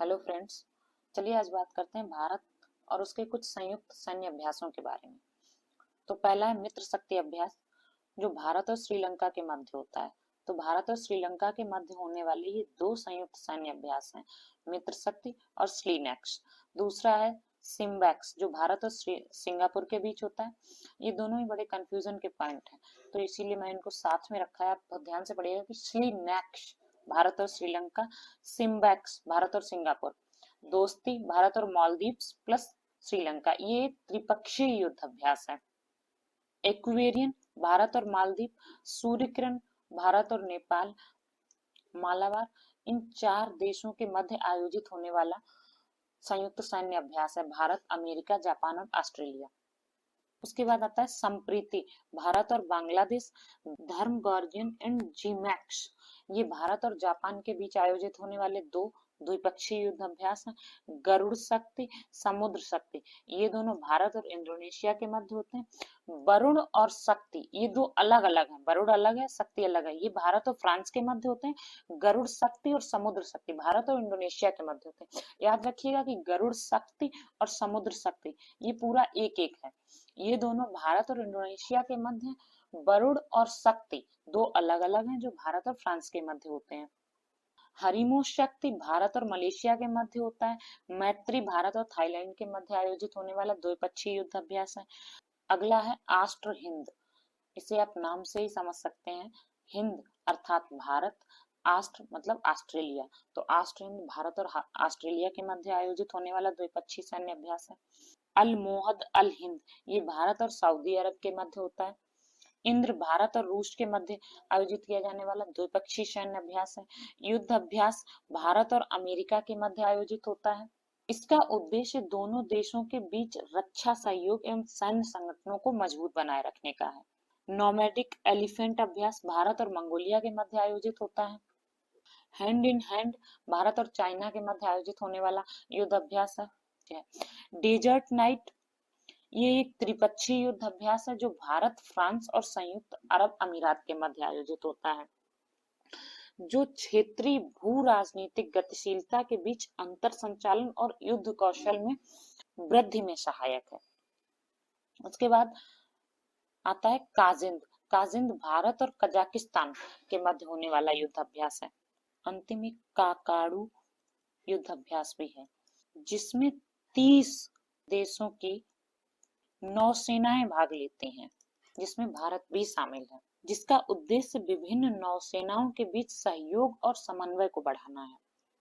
Hello friends, चलिए आज बात करते हैं भारत और उसके कुछ संयुक्त सैन्य अभ्यासों के बारे में। तो पहला है मित्र शक्ति अभ्यास, जो भारत और श्रीलंका के मध्य होता है। तो भारत और श्रीलंका के मध्य होने वाले ये दो संयुक्त सैन्य अभ्यास हैं, मित्र शक्ति और स्लीनेक्स। दूसरा है सिम्बैक्स, जो भारत और सिंगापुर के बीच होता है। ये दोनों ही बड़े कंफ्यूजन के पॉइंट हैं, तो इसीलिए मैं इनको साथ में रखा है। आप बहुत ध्यान से पढ़िएगा कि स्लीनेक्स भारत और श्रीलंका, सिम्बैक्स भारत और सिंगापुर, दोस्ती भारत और मालदीव्स प्लस श्रीलंका, ये त्रिपक्षीय युद्ध अभ्यास है। एक्वेरियन भारत और मालदीव, सूर्य किरण भारत और नेपाल, मालाबार, इन चार देशों के मध्य आयोजित होने वाला संयुक्त सैन्य अभ्यास है। भारत, अमेरिका, जापान और ऑस्ट्रेलिया। उसके बाद आता है संप्रीति भारत और बांग्लादेश, धर्म गार्जियन एंड जीमैक्स, ये भारत और जापान के बीच आयोजित होने वाले दो द्विपक्षीय युद्ध अभ्यास हैं। गरुड़ शक्ति, समुद्र शक्ति, ये दोनों भारत और इंडोनेशिया के मध्य होते हैं। वरुण और शक्ति ये दो अलग अलग हैं, वरुण अलग है, शक्ति अलग है। ये भारत और फ्रांस के मध्य होते हैं। गरुड़ शक्ति और समुद्र शक्ति भारत और इंडोनेशिया के मध्य होते हैं। याद रखिएगा कि गरुड़ शक्ति और समुद्र शक्ति ये पूरा एक एक है। ये दोनों भारत और इंडोनेशिया के मध्य हैं। वरुण और शक्ति दो अलग अलग हैं, जो भारत और फ्रांस के मध्य होते हैं। हरिमो शक्ति भारत और मलेशिया के मध्य होता है। मैत्री भारत और थाईलैंड के मध्य आयोजित होने वाला द्विपक्षीय युद्ध अभ्यास है। अगला है आष्ट्र हिंद, इसे आप नाम से ही समझ सकते हैं, हिंद अर्थात भारत, आष्ट्र मतलब ऑस्ट्रेलिया, तो आष्ट्र हिंद भारत और ऑस्ट्रेलिया के मध्य आयोजित होने वाला द्विपक्षीय सैन्य अभ्यास है। अल मोहद अल हिंद, ये भारत और सऊदी अरब के मध्य होता है। इंद्र भारत और रूस के मध्य आयोजित किया जाने वाला द्विपक्षीय सैन्य अभ्यास है। युद्ध अभ्यास भारत और अमेरिका के मध्य आयोजित होता है। इसका उद्देश्य दोनों देशों के बीच रक्षा सहयोग एवं सैन्य संगठनों को मजबूत बनाए रखने का है। नोमैडिक एलिफेंट अभ्यास भारत और मंगोलिया के मध्य आयोजित होता है। हैंड इन हैंड भारत और चाइना के मध्य आयोजित होने वाला युद्ध अभ्यास है। डेजर्ट नाइट, ये एक त्रिपक्षीय युद्ध अभ्यास है, जो भारत, फ्रांस और संयुक्त अरब अमीरात के मध्य आयोजित होता है, जो क्षेत्रीय भू राजनीतिक गतिशीलता के बीच अंतर संचालन और युद्ध कौशल में वृद्धि में सहायक है। उसके बाद आता है काजिंद। काजिंद भारत और कजाकिस्तान के मध्य होने वाला युद्ध अभ्यास है। अंतिम एक काकाडू युद्ध अभ्यास भी है, जिसमें 30 देशों की नौसेनाएं भाग लेती हैं, जिसमें भारत भी शामिल है, जिसका उद्देश्य विभिन्न नौसेनाओं के बीच सहयोग और समन्वय को बढ़ाना है।